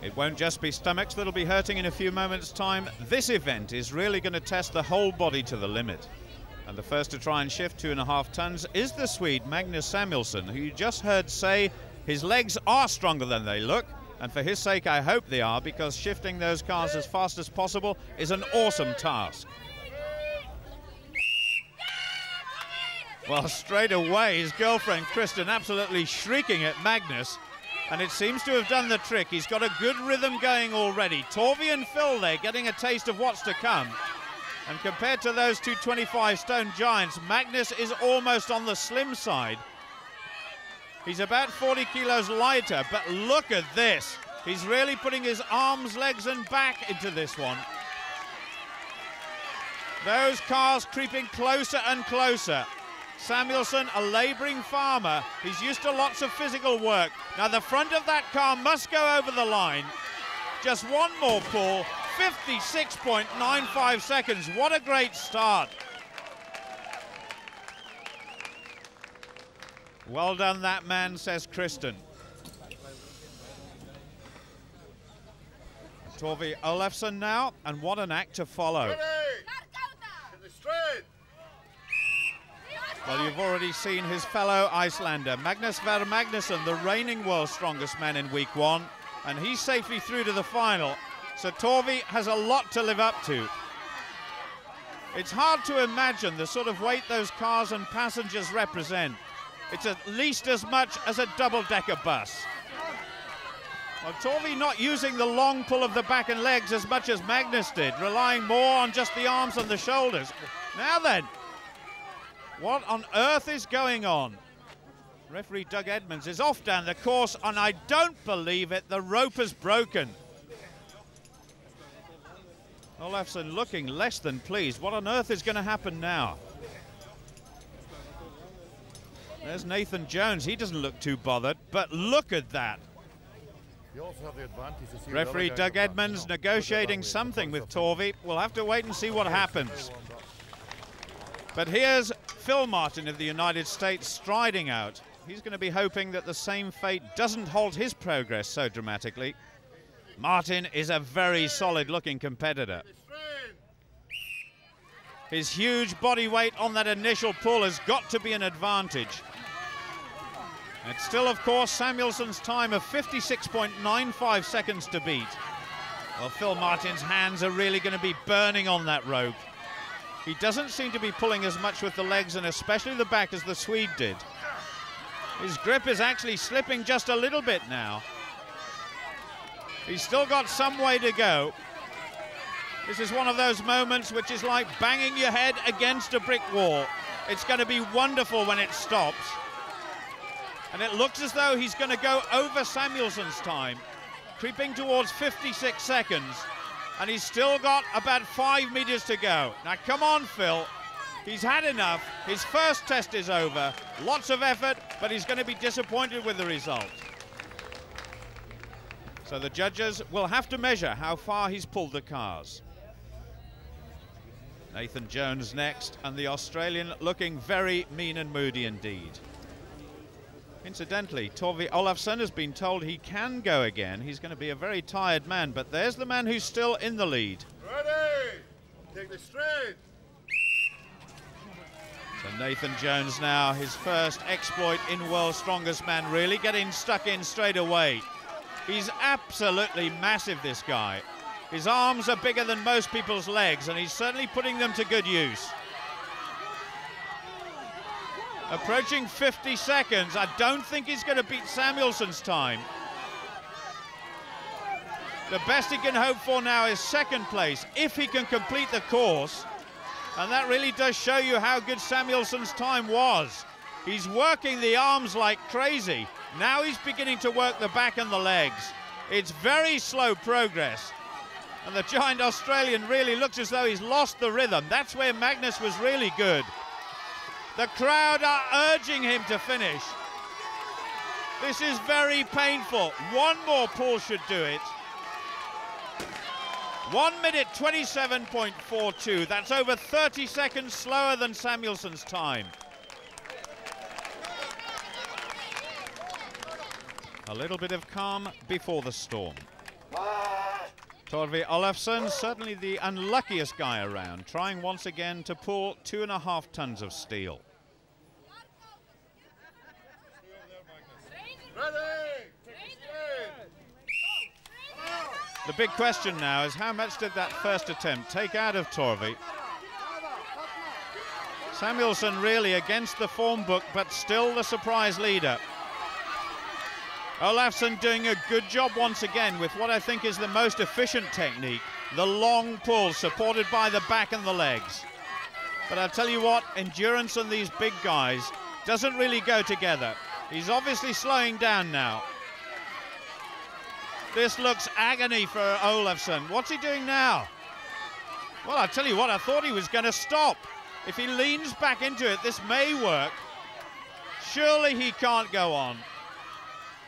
It won't just be stomachs that'll be hurting in a few moments' time. This event is really going to test the whole body to the limit. And the first to try and shift 2.5 tons is the Swede Magnus Samuelson, who you just heard say his legs are stronger than they look. And for his sake, I hope they are, because shifting those cars as fast as possible is an awesome task. Well, straight away, his girlfriend, Kristen, absolutely shrieking at Magnus. And it seems to have done the trick. He's got a good rhythm going already. Torfi and Phil there getting a taste of what's to come. And compared to those two 25-stone giants, Magnus is almost on the slim side. He's about 40 kilos lighter, but look at this. He's really putting his arms, legs and back into this one. Those cars creeping closer and closer. Samuelson, a labouring farmer. He's used to lots of physical work. Now the front of that car must go over the line. Just one more pull, 56.95 seconds. What a great start. Well done, that man, says Kristen. Torfi Ólafsson now, and what an act to follow. Well, you've already seen his fellow Icelander, Magnus Magnusson, the reigning world's strongest man in week 1, and he's safely through to the final. So Torfi has a lot to live up to. It's hard to imagine the sort of weight those cars and passengers represent. It's at least as much as a double-decker bus. Well, Torfi not using the long pull of the back and legs as much as Magnus did, relying more on just the arms and the shoulders. Now then, what on earth is going on? Referee Doug Edmonds is off down the course, and I don't believe it, the rope has broken. Ólafsson looking less than pleased. What on earth is going to happen now? There's Nathan Jones. He doesn't look too bothered, but look at that. Referee Doug Edmonds negotiating something with Torfi. We'll have to wait and see what happens. But here's Phil Martin of the United States striding out. He's going to be hoping that the same fate doesn't halt his progress so dramatically. Martin is a very solid-looking competitor. His huge body weight on that initial pull has got to be an advantage. It's still, of course, Samuelson's time of 56.95 seconds to beat. Well, Phil Martin's hands are really going to be burning on that rope. He doesn't seem to be pulling as much with the legs and especially the back as the Swede did. His grip is actually slipping just a little bit now. He's still got some way to go. This is one of those moments which is like banging your head against a brick wall. It's going to be wonderful when it stops. And it looks as though he's going to go over Samuelson's time, creeping towards 56 seconds. And he's still got about 5 meters to go. Now, come on, Phil. He's had enough. His first test is over. Lots of effort, but he's going to be disappointed with the result. So the judges will have to measure how far he's pulled the cars. Nathan Jones next, and the Australian looking very mean and moody indeed. Incidentally, Torfi Ólafsson has been told he can go again. He's going to be a very tired man, but there's the man who's still in the lead. Ready! Take the straight! So Nathan Jones now, his first exploit in World's Strongest Man, really getting stuck in straight away. He's absolutely massive, this guy. His arms are bigger than most people's legs, and he's certainly putting them to good use. Approaching 50 seconds. I don't think he's going to beat Samuelson's time. The best he can hope for now is second place, if he can complete the course. And that really does show you how good Samuelson's time was. He's working the arms like crazy. Now he's beginning to work the back and the legs. It's very slow progress. And the giant Australian really looks as though he's lost the rhythm. That's where Magnus was really good. The crowd are urging him to finish. This is very painful. One more pull should do it. 1 minute 27.42. That's over 30 seconds slower than Samuelson's time. A little bit of calm before the storm. Torfi Ólafsson, certainly the unluckiest guy around, trying once again to pull 2.5 tons of steel. The big question now is how much did that first attempt take out of Torfi? Samuelson really against the form book, but still the surprise leader. Ólafsson doing a good job once again with what I think is the most efficient technique, the long pull supported by the back and the legs. But I'll tell you what, endurance on these big guys doesn't really go together. He's obviously slowing down now. This looks agony for Ólafsson. What's he doing now? Well, I'll tell you what, I thought he was going to stop. If he leans back into it, this may work. Surely he can't go on.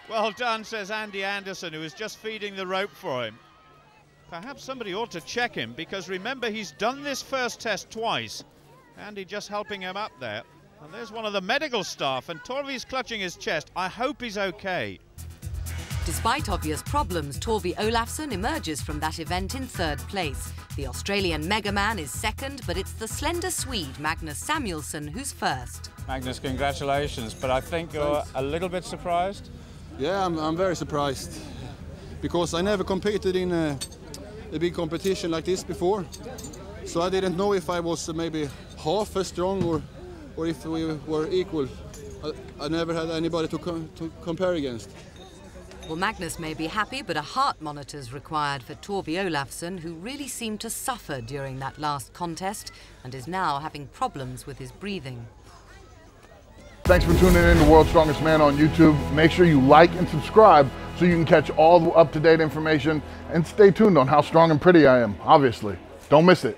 Well done, says Andy Anderson, who is just feeding the rope for him. Perhaps somebody ought to check him, because remember, he's done this first test twice. Andy just helping him up there. And there's one of the medical staff, and Torfi's clutching his chest. I hope he's okay. Despite obvious problems, Torfi Ólafsson emerges from that event in 3rd place. The Australian Megaman is 2nd, but it's the slender Swede, Magnus Samuelsson, who's 1st. Magnus, congratulations, but I think you're a little bit surprised. Yeah, I'm very surprised, because I never competed in a big competition like this before. So I didn't know if I was maybe half as strong or if we were equal. I never had anybody to compare against. Well, Magnus may be happy, but a heart monitor's required for Torfi Ólafsson, who really seemed to suffer during that last contest and is now having problems with his breathing. Thanks for tuning in to World's Strongest Man on YouTube. Make sure you like and subscribe so you can catch all the up-to-date information, and stay tuned on how strong and pretty I am, obviously. Don't miss it.